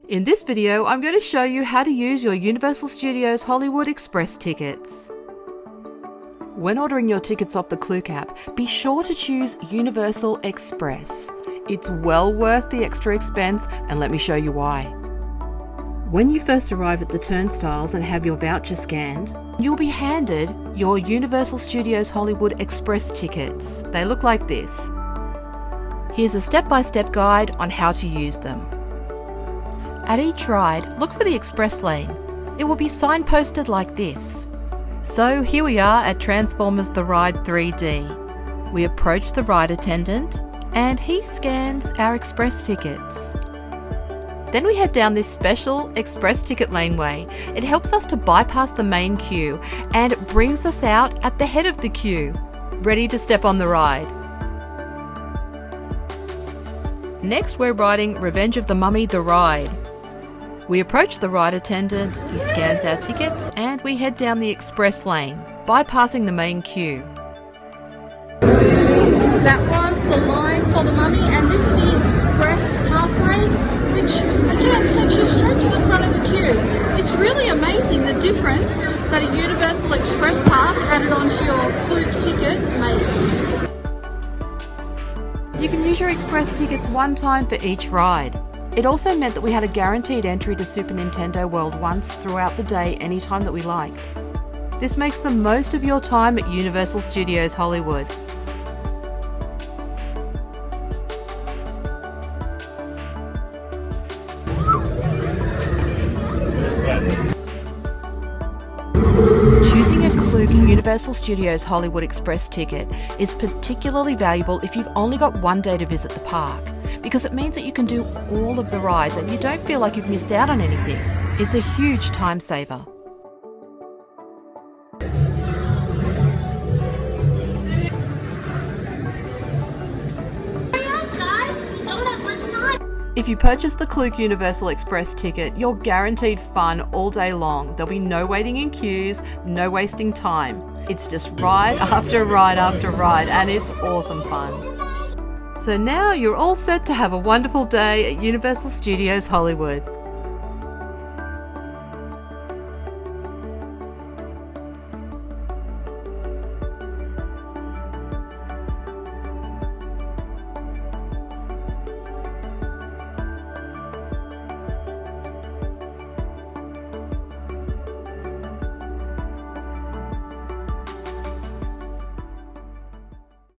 In this video, I'm going to show you how to use your Universal Studios Hollywood Express tickets. When ordering your tickets off the Klook app, be sure to choose Universal Express. It's well worth the extra expense, and let me show you why. When you first arrive at the turnstiles and have your voucher scanned, you'll be handed your Universal Studios Hollywood Express tickets. They look like this. Here's a step-by-step guide on how to use them. At each ride, look for the express lane. It will be signposted like this. So here we are at Transformers The Ride 3D. We approach the ride attendant and he scans our express tickets. Then we head down this special express ticket laneway. It helps us to bypass the main queue and it brings us out at the head of the queue, ready to step on the ride. Next we're riding Revenge of the Mummy The Ride. We approach the ride attendant, he scans our tickets and we head down the express lane, bypassing the main queue. That was the line for the Mummy, and this is the express pathway, which again takes you straight to the front of the queue. It's really amazing the difference that a Universal Express pass added onto your Klook ticket makes. You can use your express tickets one time for each ride. It also meant that we had a guaranteed entry to Super Nintendo World once throughout the day anytime that we liked. This makes the most of your time at Universal Studios Hollywood. Choosing a Klook Universal Studios Hollywood Express ticket is particularly valuable if you've only got one day to visit the park, because it means that you can do all of the rides and you don't feel like you've missed out on anything. It's a huge time saver. If you purchase the Klook Universal Express ticket, you're guaranteed fun all day long. There'll be no waiting in queues, no wasting time. It's just ride after ride after ride, and it's awesome fun. So now you're all set to have a wonderful day at Universal Studios Hollywood.